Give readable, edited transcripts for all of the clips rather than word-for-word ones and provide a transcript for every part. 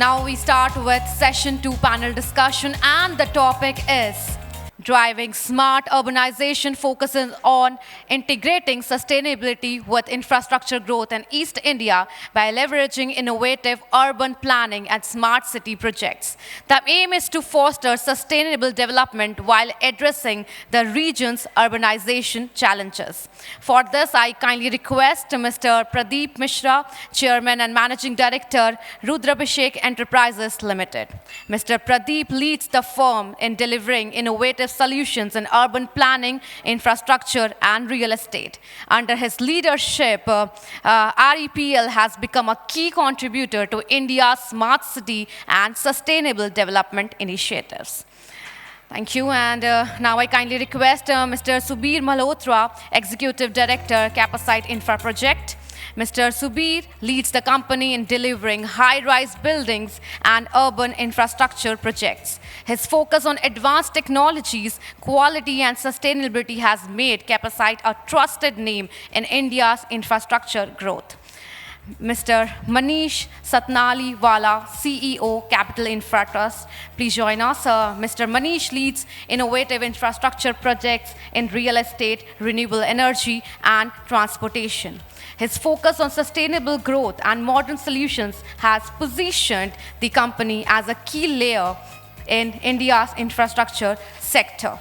Now we start with session 2 panel discussion, and the topic is driving smart urbanization focuses on integrating sustainability with infrastructure growth in East India by leveraging innovative urban planning and smart city projects. The aim is to foster sustainable development while addressing the region's urbanization challenges. For this, I kindly request Mr. Pradeep Mishra, Chairman and Managing Director, Rudrabhishek Enterprises Limited. Mr. Pradeep leads the firm in delivering innovative solutions in urban planning, infrastructure, and real estate. Under his leadership, REPL has become a key contributor to India's smart city and sustainable development initiatives. Thank you. And now I kindly request Mr. Subir Malhotra, Executive Director, Capacite Infra Project. Mr. Subir leads the company in delivering high-rise buildings and urban infrastructure projects. His focus on advanced technologies, quality and sustainability has made Capacite a trusted name in India's infrastructure growth. Mr. Manish Satnaliwala, CEO, Capital Infra Trust. Please join us. Mr. Manish leads innovative infrastructure projects in real estate, renewable energy, and transportation. His focus on sustainable growth and modern solutions has positioned the company as a key layer in India's infrastructure sector.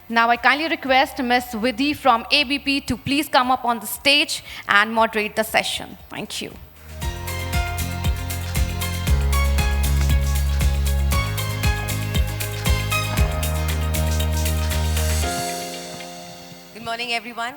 Now I kindly request Ms. Vidhi from ABP to please come up on the stage and moderate the session. Thank you. Good morning, everyone.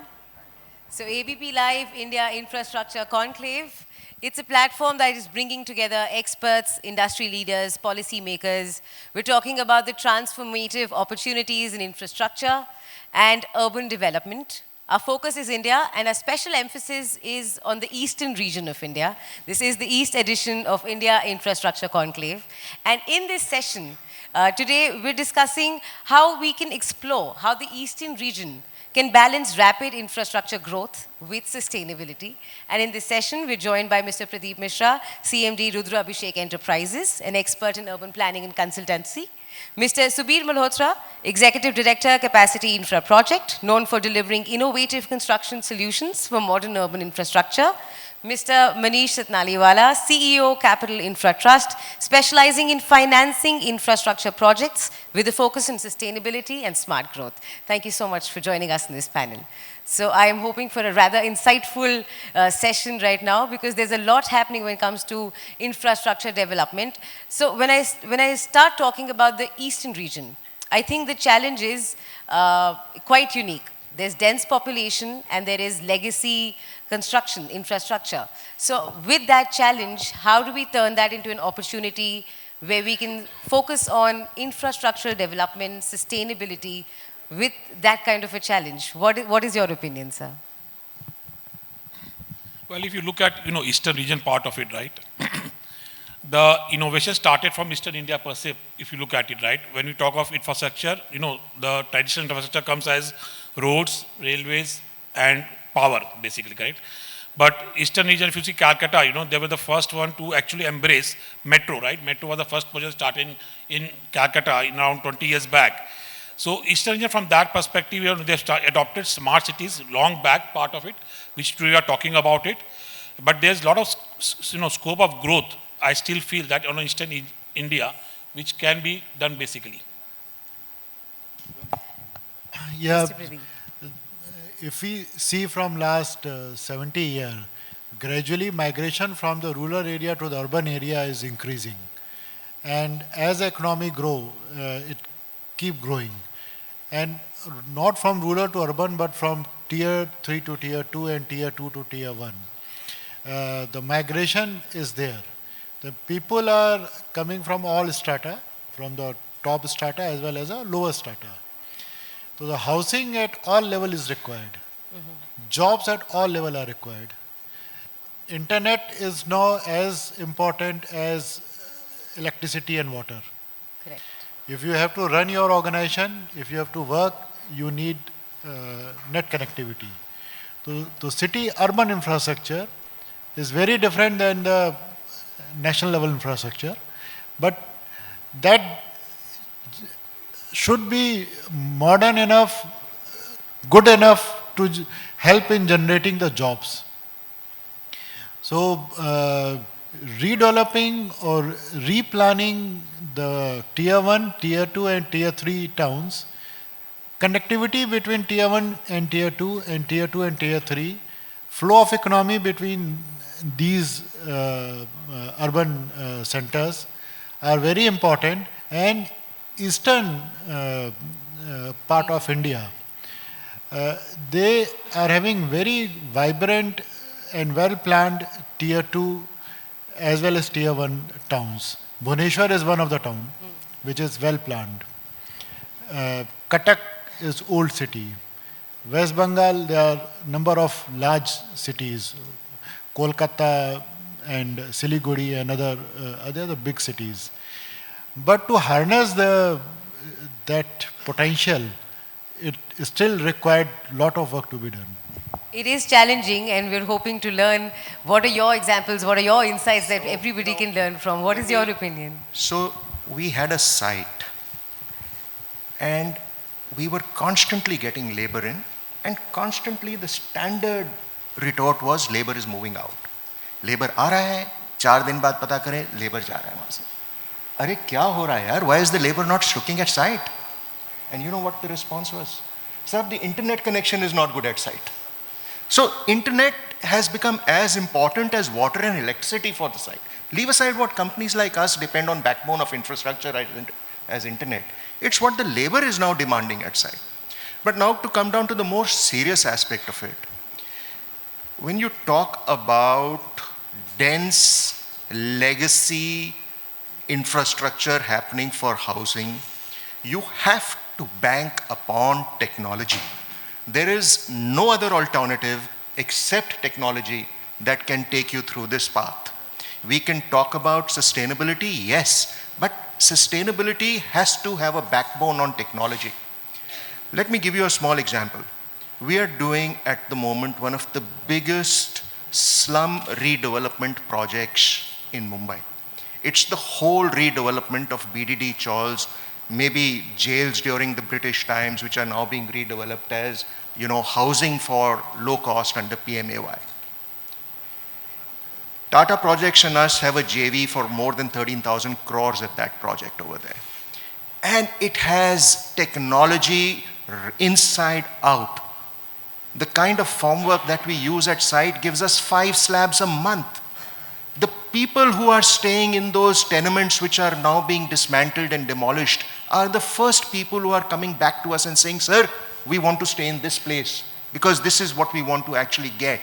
So ABPLIVE India Infrastructure Conclave, it's a platform that is bringing together experts, industry leaders, policy makers. We're talking about the transformative opportunities in infrastructure and urban development. Our focus is India, and our special emphasis is on the eastern region of India. This is the East edition of India Infrastructure Conclave. And in this session, today we're discussing how we can explore how the eastern region can balance rapid infrastructure growth with sustainability. And in this session, we're joined by Mr. Pradeep Mishra, CMD Rudra Abhishek Enterprises, an expert in urban planning and consultancy. Mr. Subir Malhotra, Executive Director, Capacity Infra Project, known for delivering innovative construction solutions for modern urban infrastructure. Mr. Manish Satnaliwala, CEO, Capital Infra Trust, specializing in financing infrastructure projects with a focus on sustainability and smart growth. Thank you so much for joining us in this panel. So I am hoping for a rather insightful session right now, because there's a lot happening when it comes to infrastructure development. So when I start talking about the eastern region, I think the challenge is quite unique. There's dense population and there is legacy construction, infrastructure. So with that challenge, how do we turn that into an opportunity where we can focus on infrastructural development, sustainability with that kind of a challenge? What is your opinion, sir? Well, if you look at, eastern region part of it, right? The innovation started from Eastern India per se, if you look at it, right? When we talk of infrastructure, the traditional infrastructure comes as roads, railways, and power, basically, right? But Eastern region, if you see Calcutta, they were the first one to actually embrace metro, right? Metro was the first project started in Calcutta in around 20 years back. So Eastern region, from that perspective, they've adopted smart cities, long back part of it, which we are talking about it. But there's a lot of, scope of growth. I still feel that on Eastern India, which can be done basically. Yeah, if we see from last 70 years, gradually migration from the rural area to the urban area is increasing. And as economy grow, it keep growing. And not from rural to urban, but from tier 3 to tier 2 and tier 2 to tier 1. The migration is there. The people are coming from all strata, from the top strata as well as the lower strata. So the housing at all level is required. Jobs at all level are required. Internet is now as important as electricity and water. Correct. If you have to run your organization, if you have to work, you need net connectivity. So city urban infrastructure is very different than the national level infrastructure. But that should be modern enough, good enough to help in generating the jobs. So, redeveloping or replanning the tier 1, tier 2 and tier 3 towns, connectivity between tier 1 and tier 2 and tier 2 and tier 3, flow of economy between these urban centers are very important, and eastern part of India, they are having very vibrant and well-planned tier 2 as well as tier 1 towns. Bhubaneswar is one of the town which is well-planned. Cuttack is old city. West Bengal, there are number of large cities, Kolkata and Siliguri and other big cities. But to harness that potential, it still required a lot of work to be done. It is challenging, and we're hoping to learn what are your examples, what are your insights that everybody can learn from. What is your opinion? So we had a site, and we were constantly getting labor in, and constantly the standard retort was labor is moving out. Labor आ रहा है, 4 दिन बाद पता करें labor जा रहा है वहाँ से. अरे क्या हो रहा है यार? Why is the labor not looking at site? And you know what the response was? Sir, the internet connection is not good at site. So internet has become as important as water and electricity for the site. Leave aside what companies like us depend on backbone of infrastructure as internet. It's what the labor is now demanding at site. But now to come down to the more serious aspect of it, when you talk about dense legacy infrastructure happening for housing, you have to bank upon technology. There is no other alternative except technology that can take you through this path. We can talk about sustainability, yes, but sustainability has to have a backbone on technology. Let me give you a small example. We are doing at the moment one of the biggest slum redevelopment projects in Mumbai. It's the whole redevelopment of BDD chawls, maybe jails during the British times, which are now being redeveloped as, you know, housing for low cost under PMAY. Tata Projects and us have a JV for more than 13,000 crores at that project over there. And it has technology inside out. The kind of formwork that we use at site gives us 5 slabs a month. The people who are staying in those tenements which are now being dismantled and demolished are the first people who are coming back to us and saying, sir, we want to stay in this place because this is what we want to actually get.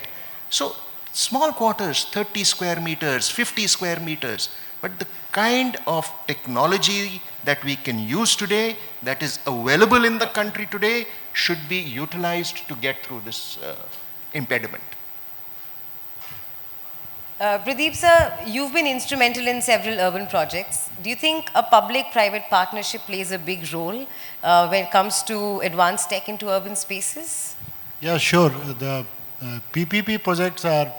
So small quarters, 30 square meters, 50 square meters, but the kind of technology that we can use today, that is available in the country today, should be utilized to get through this impediment. Pradeep sir, you've been instrumental in several urban projects. Do you think a public-private partnership plays a big role when it comes to advanced tech into urban spaces? Yeah, sure. The PPP projects are,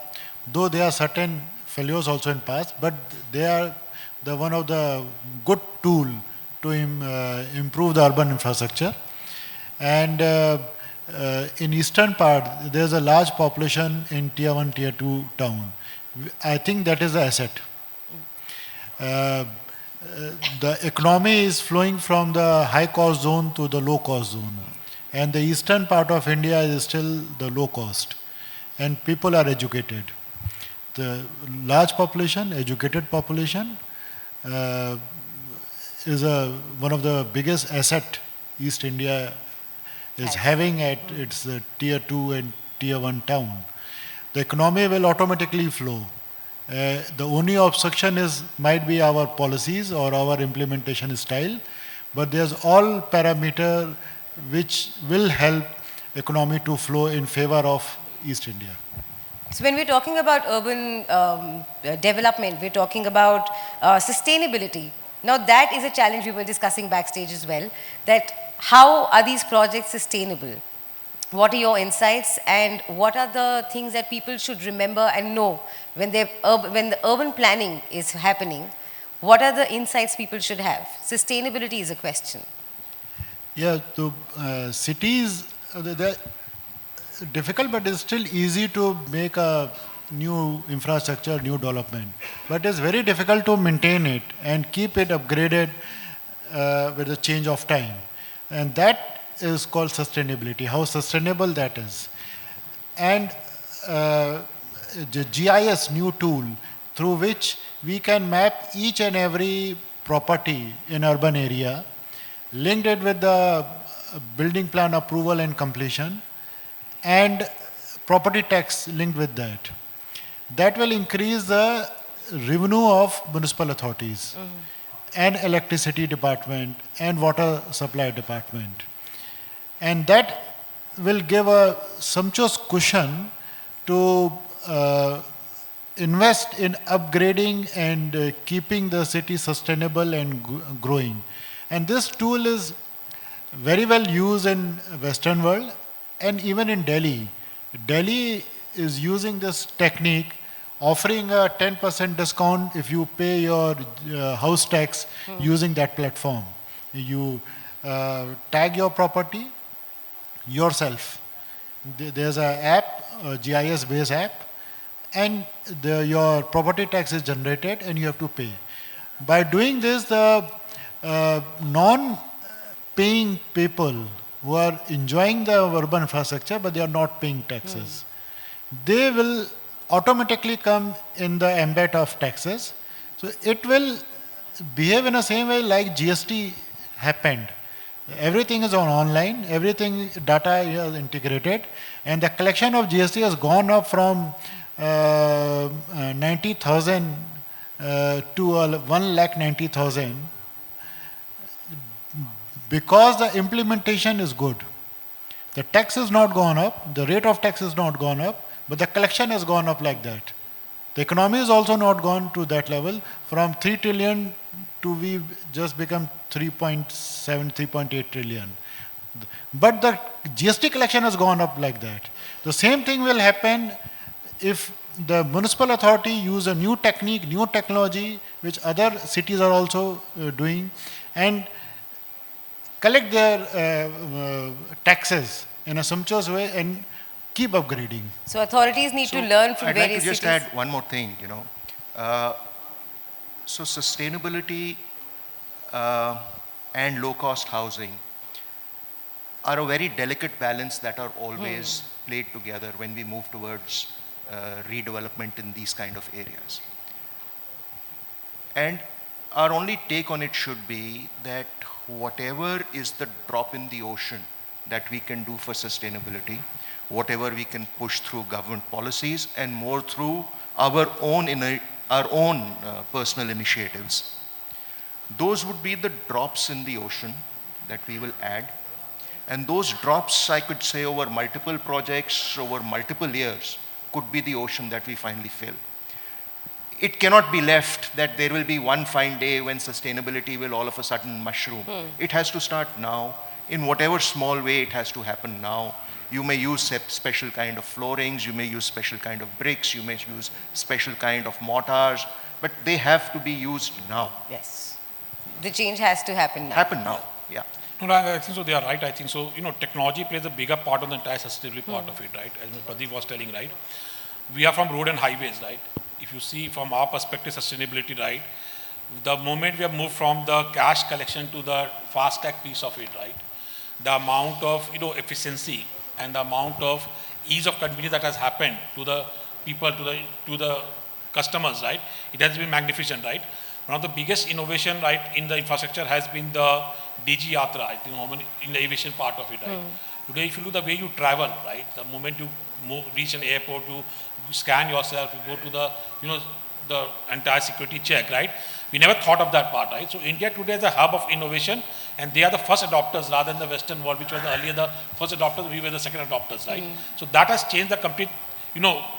though there are certain failures also in past, but they are one of the good tool to improve the urban infrastructure. And in eastern part, there's a large population in tier 1, tier 2 town. I think that is the asset. The economy is flowing from the high cost zone to the low cost zone. And the eastern part of India is still the low cost. And people are educated. The large population, educated population, is one of the biggest asset East India is having at its tier 2 and tier 1 town. The economy will automatically flow. The only obstruction might be our policies or our implementation style, but there's all parameter which will help economy to flow in favor of East India. So when we're talking about urban development, we're talking about sustainability. Now that is a challenge we were discussing backstage as well, that how are these projects sustainable? What are your insights, and what are the things that people should remember and know when the urban planning is happening? What are the insights people should have? Sustainability is a question. Yeah, so cities, they're difficult, but it's still easy to make a new infrastructure, new development. But it's very difficult to maintain it and keep it upgraded with the change of time. And that is called sustainability, how sustainable that is. And the GIS new tool through which we can map each and every property in urban area, linked it with the building plan approval and completion, and property tax linked with that. That will increase the revenue of municipal authorities and electricity department and water supply department. And that will give a sumptuous cushion to invest in upgrading and keeping the city sustainable and growing. And this tool is very well used in Western world and even in Delhi. Delhi is using this technique, offering a 10% discount if you pay your house tax using that platform. You tag your property yourself. There's an app, a GIS-based app, and your property tax is generated and you have to pay. By doing this, the non-paying people who are enjoying the urban infrastructure but they are not paying taxes, they will automatically come in the ambit of taxes. So it will behave in the same way like GST happened. Everything is online, everything data is integrated, and the collection of GST has gone up from 90,000 to 1,90,000 because the implementation is good. The tax has not gone up, the rate of tax has not gone up, but the collection has gone up like that. The economy has also not gone to that level. From 3 trillion to we just become 3.7, 3.8 trillion. But the GST collection has gone up like that. The same thing will happen if the municipal authority use a new technique, new technology, which other cities are also doing, and collect their taxes in a sumptuous way and keep upgrading. So authorities need to learn from various cities. I'd like to just add one more thing, So sustainability and low-cost housing are a very delicate balance that are always played together when we move towards redevelopment in these kind of areas. And our only take on it should be that whatever is the drop in the ocean that we can do for sustainability, whatever we can push through government policies and more through our own personal initiatives, those would be the drops in the ocean that we will add. And those drops, I could say, over multiple projects, over multiple years, could be the ocean that we finally fill. It cannot be left that there will be one fine day when sustainability will all of a sudden mushroom. It has to start now. In whatever small way, it has to happen now. You may use special kind of floorings, you may use special kind of bricks, you may use special kind of mortars, but they have to be used now. Yes. The change has to happen now. Happen now, yeah. No, I think so. They are right. I think so. Technology plays a bigger part on the entire sustainability part of it, right? As Pradeep was telling, right? We are from road and highways, right? If you see from our perspective, sustainability, right? The moment we have moved from the cash collection to the fast tag piece of it, right? The amount of efficiency and the amount of ease of convenience that has happened to the people, to the customers, right? It has been magnificent, right? One of the biggest innovation, right, in the infrastructure has been the DG Yatra, I think, in the aviation part of it, right? Today, if you look the way you travel, right, the moment you reach an airport, you scan yourself, you go to the, the entire security check, right? We never thought of that part, right? So India today is a hub of innovation, and they are the first adopters rather than the Western world, which was earlier the first adopters, we were the second adopters, right? So that has changed the complete,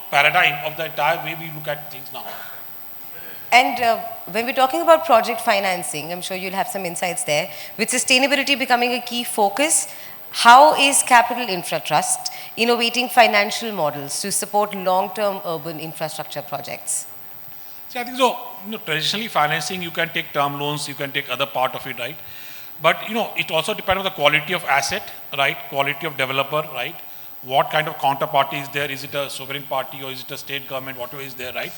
paradigm of the entire way we look at things now. And when we're talking about project financing, I'm sure you'll have some insights there. With sustainability becoming a key focus, how is Capital Infra Trust innovating financial models to support long-term urban infrastructure projects? See, I think so. Traditionally financing, you can take term loans, you can take other part of it, right? But it also depends on the quality of asset, right? Quality of developer, right? What kind of counterparty is there? Is it a sovereign party or is it a state government? Whatever is there, right?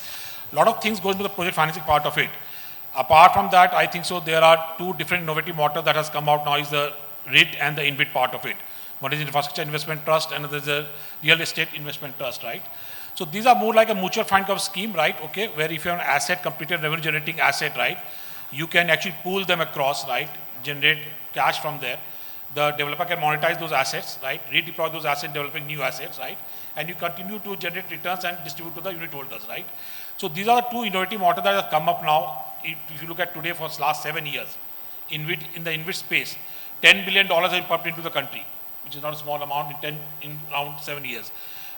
A lot of things go into the project financing part of it. Apart from that, I think so there are two different innovative models that has come out now is the REIT and the InvIT part of it. One is Infrastructure Investment Trust and another is the Real Estate Investment Trust, right? So these are more like a mutual fund kind of scheme, right? Okay, where if you have an asset, completed revenue generating asset, right? You can actually pool them across, right? Generate cash from there. The developer can monetize those assets, right? Redeploy those assets, developing new assets, right? And you continue to generate returns and distribute to the unit holders, right? So these are the two innovative models that have come up now. If you look at today for the last 7 years, in the InvIT space, $10 billion have been pumped into the country, which is not a small amount in around 7 years.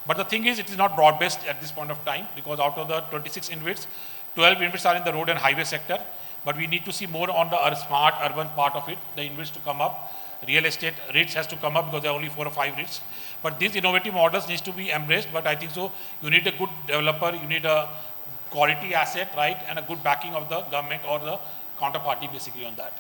But the thing is, it is not broad-based at this point of time because out of the 26 InvITs, 12 InvITs are in the road and highway sector. But we need to see more on the smart urban part of it, the InvITs to come up. Real estate REITs has to come up because there are only 4 or 5 REITs. But these innovative models needs to be embraced. But I think so, you need a good developer, you need a quality asset, right, and a good backing of the government or the counterparty basically on that.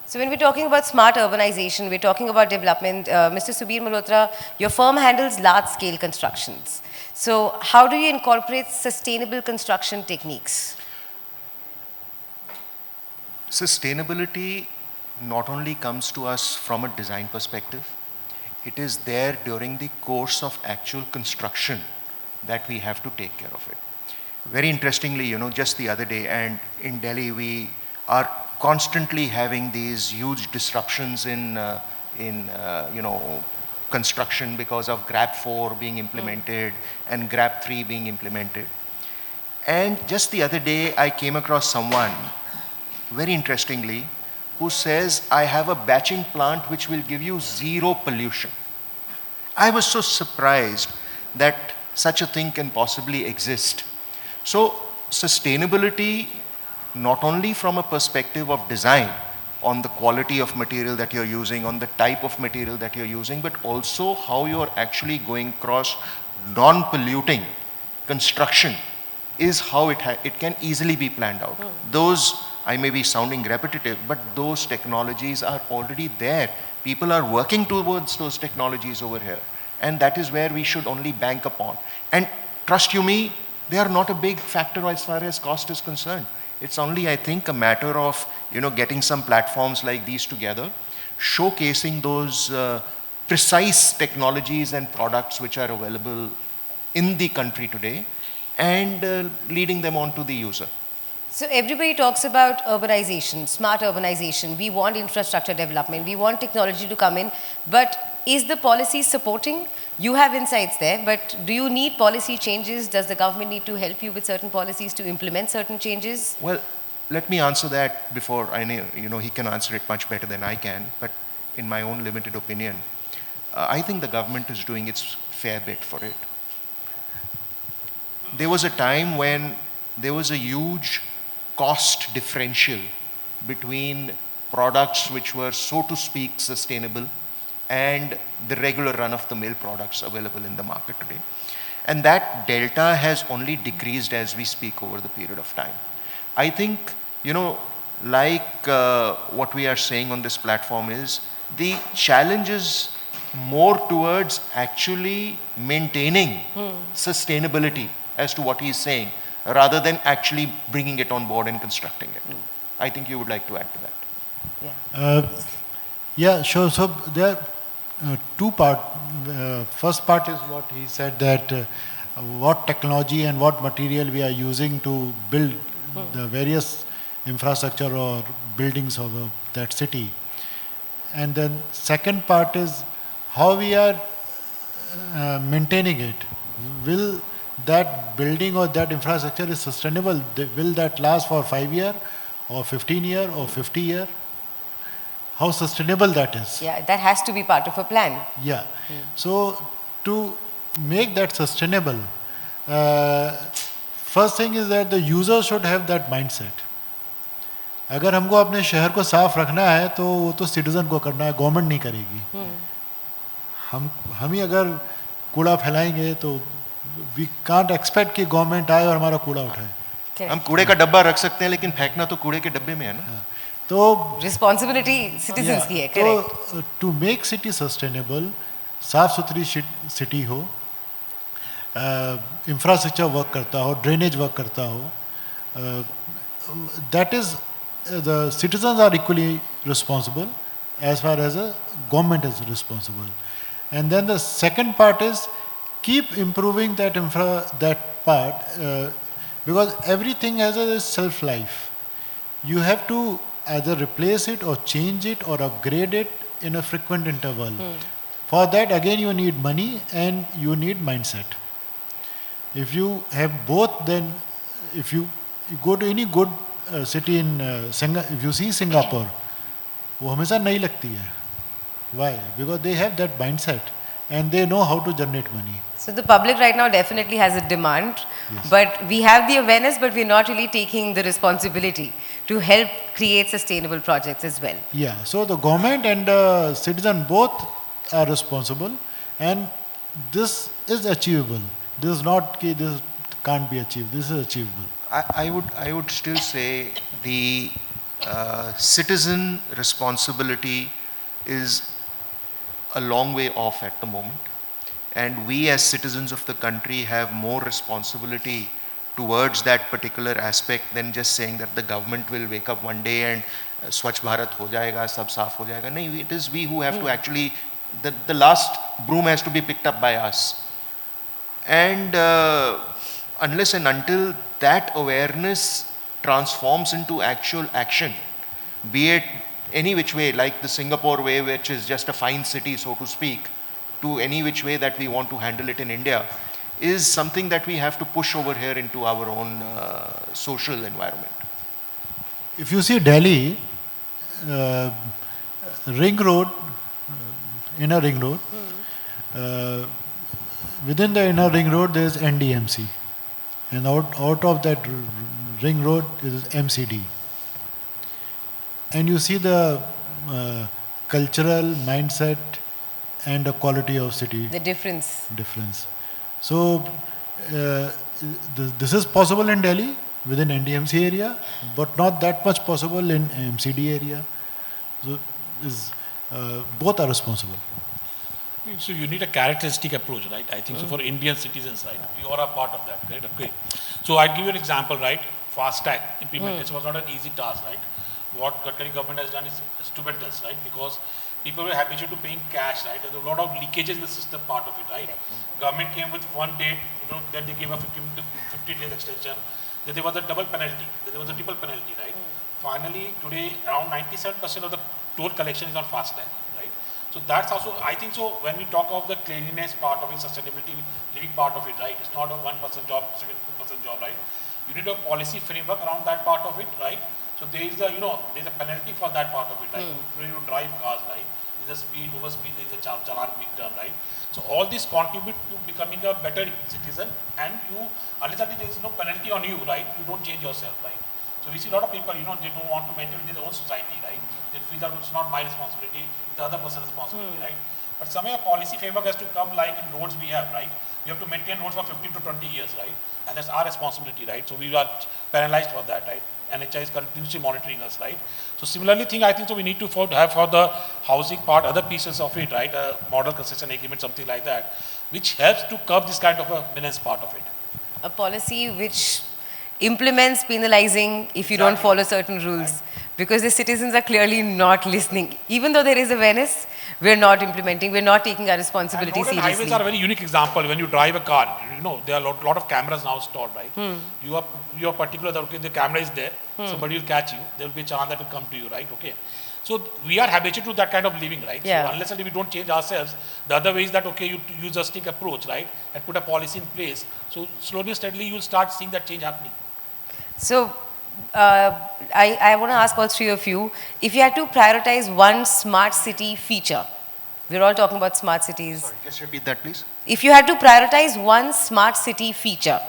So when we're talking about smart urbanization, we're talking about development. Mr. Subir Malhotra, your firm handles large-scale constructions. So how do you incorporate sustainable construction techniques? Sustainability not only comes to us from a design perspective, it is there during the course of actual construction that we have to take care of it. Very interestingly, just the other day, and in Delhi, we are constantly having these huge disruptions in construction because of GRAP 4 being implemented and GRAP 3 being implemented. And just the other day, I came across someone, very interestingly, who says, I have a batching plant which will give you zero pollution. I was so surprised that such a thing can possibly exist. So sustainability, not only from a perspective of design, on the quality of material that you're using, on the type of material that you're using, but also how you're actually going across non-polluting construction is how it can easily be planned out. Those, I may be sounding repetitive, but those technologies are already there. People are working towards those technologies over here. And that is where we should only bank upon. And trust you me, they are not a big factor as far as cost is concerned. It's only, I think, a matter of, getting some platforms like these together, showcasing those precise technologies and products which are available in the country today, and leading them on to the user. So everybody talks about urbanization, smart urbanization. We want infrastructure development. We want technology to come in. But is the policy supporting? You have insights there, but do you need policy changes? Does the government need to help you with certain policies to implement certain changes? Well, let me answer that before I know, he can answer it much better than I can, but in my own limited opinion, I think the government is doing its fair bit for it. There was a time when there was a huge cost differential between products which were, so to speak, sustainable and the regular run-of-the-mill products available in the market today. And that delta has only decreased as we speak over the period of time. I think, like what we are saying on this platform is, the challenge is more towards actually maintaining sustainability as to what he is saying, rather than actually bringing it on board and constructing it. I think you would like to add to that. Yeah, sure. So there are two parts. First part is what he said, that what technology and what material we are using to build the various infrastructure or buildings of that city. And then second part is how we are maintaining it. Will that building or that infrastructure is sustainable? Will that last for 5 years or 15 years or 50 years? How sustainable that is? Yeah, that has to be part of a plan. Yeah. So to make that sustainable, first thing is that the user should have that mindset. अगर हमको अपने शहर को साफ रखना है तो वो तो सिटीजन को करना है, गवर्नमेंट नहीं करेगी. हम ही अगर कूड़ा फैलाएंगे तो we can't expect कि गवर्नमेंट आए और हमारा कूड़ा उठाए. हम कूड़े का डब्बा रख सकते हैं लेकिन फेंकना तो कूड़े के डब्बे में है ना. तो Responsibility citizens की है, correct. तो टू मेक सिटी सस्टेनेबल, साफ सुथरी सिटी हो, इंफ्रास्ट्रक्चर वर्क करता हो, ड्रेनेज वर्क करता हो, that is the citizens are equally responsible as far as a government is responsible. And then the second part is keep improving that part, because everything has a shelf life. You have to either replace it or change it or upgrade it in a frequent interval. For that again you need money and you need mindset. If you have both, then if you go to any good city in if you see Singapore, वो हमेशा नई लगती है. Why? Because they have that mindset and they know how to generate money. So the public right now definitely has a demand, Yes. but we have the awareness, but we're not really taking the responsibility to help create sustainable projects as well. Yeah, so the government and the citizen both are responsible, and this is achievable. This is not this can't be achieved. This is achievable. I would still say the citizen responsibility is a long way off at the moment, and we as citizens of the country have more responsibility towards that particular aspect than just saying that the government will wake up one day and Swachh Bharat ho jayega, sab saaf ho jayega. No, it is we who have to actually, the last broom has to be picked up by us. And unless and until that awareness transforms into actual action, be it any which way, like the Singapore way, which is just a fine city, so to speak, to any which way that we want to handle it in India, is something that we have to push over here into our own social environment. If you see Delhi, ring road, inner ring road, within the inner ring road there is NDMC, and out of that ring road is MCD. And you see the cultural mindset and the quality of city The difference. So this is possible in Delhi within NDMC area, but not that much possible in MCD area. So both are responsible. So you need a characteristic approach, right? I think so for Indian citizens, right? You are a part of that, right? Okay. So I give you an example, right? FASTag implementation was not an easy task, right? What Gadkari government has done is stupendous, right? Because people were habituated to paying cash, right? There's a lot of leakages in the system part of it, right? Government came with one date, then they gave a 15 days extension. Then there was a double penalty. Then there was a triple penalty, right? Finally, today around 97% of the toll collection is on FASTag, right? So that's also, I think so, when we talk of the cleanliness part of it, sustainability living part of it, right? It's not a 1% job, 2% job, right? You need a policy framework around that part of it, right? So there is a, there's a penalty for that part of it, right? When you drive cars, right? There's a speed, overspeed, there's a challan being done, right? So all this contribute to becoming a better citizen, and you, unless there is no penalty on you, right? You don't change yourself, right? So we see a lot of people, they don't want to maintain their own society, right? They feel that it's not my responsibility, it's the other person's responsibility, right? But somehow a policy framework has to come like in roads we have, right? We have to maintain roads for 15 to 20 years, right? And that's our responsibility, right? So we are penalized for that, right? NHI is continuously monitoring us, right? So similarly, I think so we need to have for the housing part, other pieces of it, right? A model concession agreement, something like that, which helps to curb this kind of a menace part of it. A policy which implements penalizing if you don't follow certain rules, because the citizens are clearly not listening. Even though there is awareness, we're not implementing, we're not taking our responsibility And road and seriously. highways are a very unique example. When you drive a car, there are a lot of cameras now stored, right? You are particular that, okay, the camera is there, somebody will catch you, there will be a chance that will come to you, right? Okay. So we are habituated to that kind of living, right? Yeah. So unless we don't change ourselves, the other way is that, okay, you use a stick approach, right? And put a policy in place. So slowly and steadily you'll start seeing that change happening. So I want to ask all three of you, if you had to prioritize one smart city feature, we're all talking about smart cities. Sorry, just repeat that, please. If you had to prioritize one smart city feature,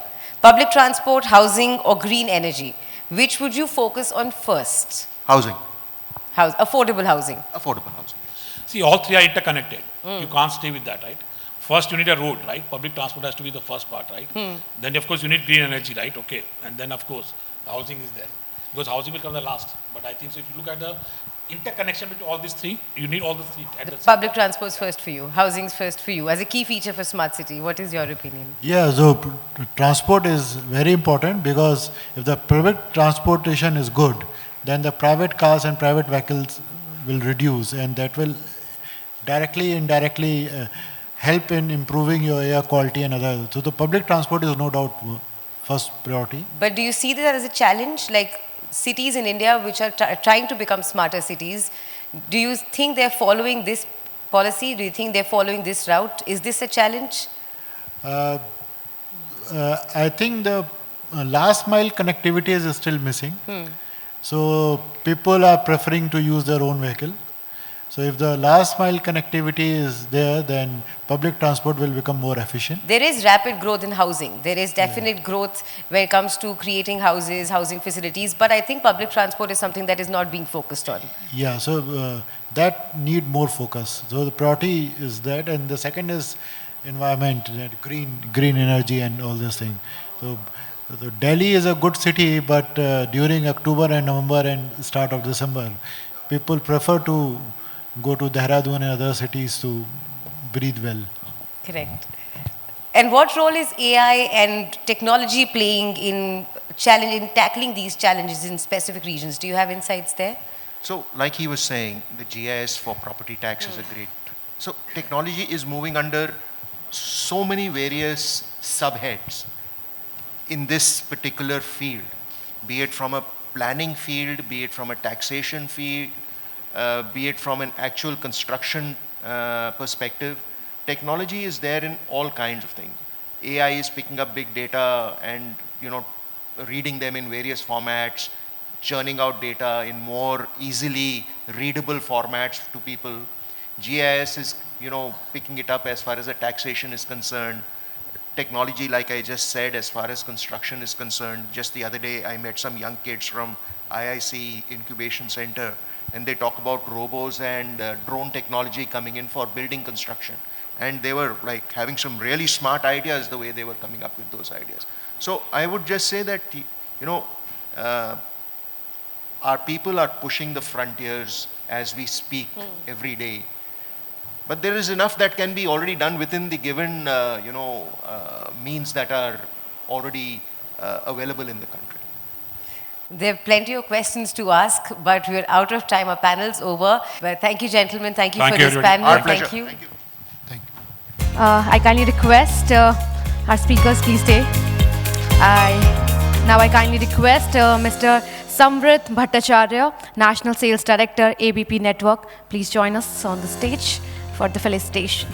public transport, housing, or green energy, which would you focus on first? Housing. Affordable housing. Affordable housing. See, all three are interconnected. You can't stay with that, right? first you need a road, right? Public transport has to be the first part, right? Then of course you need green energy, right? Okay. And then of course housing is there. Because housing will come the last. But I think so if you look at the interconnection between all these three, you need all the three at the same Public time. transport's first for you, housing's first for you, as a key feature for smart city. What is your opinion? Yeah, so transport is very important because if the public transportation is good, then the private cars and private vehicles will reduce, and that will directly, indirectly help in improving your air quality and other. So the public transport is no doubt first priority. But do you see that as a challenge? Like cities in India which are trying to become smarter cities, do you think they're following this policy? Do you think they're following this route? Is this a challenge? I think the last mile connectivity is still missing. So people are preferring to use their own vehicle. So if the last mile connectivity is there, then public transport will become more efficient. There is rapid growth in housing. There is definite growth when it comes to creating houses, housing facilities. But I think public transport is something that is not being focused on. Yeah, so that need more focus. So the priority is that, and the second is environment, green energy and all these things. So Delhi is a good city, but during October and November and start of December, people prefer to go to Dehradun and other cities to breathe well. Correct. And what role is AI and technology playing in tackling these challenges in specific regions? Do you have insights there? So, like he was saying, the GIS for property tax is a great. So, technology is moving under so many various subheads in this particular field, be it from a planning field, be it from a taxation field, be it from an actual construction perspective. Technology is there in all kinds of things. AI is picking up big data and, reading them in various formats, churning out data in more easily readable formats to people. GIS is, picking it up as far as the taxation is concerned. Technology, like I just said, as far as construction is concerned. Just the other day, I met some young kids from IIC Incubation Center, and they talk about robos and drone technology coming in for building construction. And they were like having some really smart ideas the way they were coming up with those ideas. So I would just say that, our people are pushing the frontiers as we speak every day. But there is enough that can be already done within the given, means that are already available in the country. There are plenty of questions to ask, but we're out of time. Our panel's over. But thank you, gentlemen. Thank you Thank for you, this everybody. panel. Our pleasure. Thank you. Thank you. Thank you. I kindly request our speakers please stay. Now I kindly request Mr. Samvrit Bhattacharya, National Sales Director, ABP Network, please join us on the stage for the felicitation.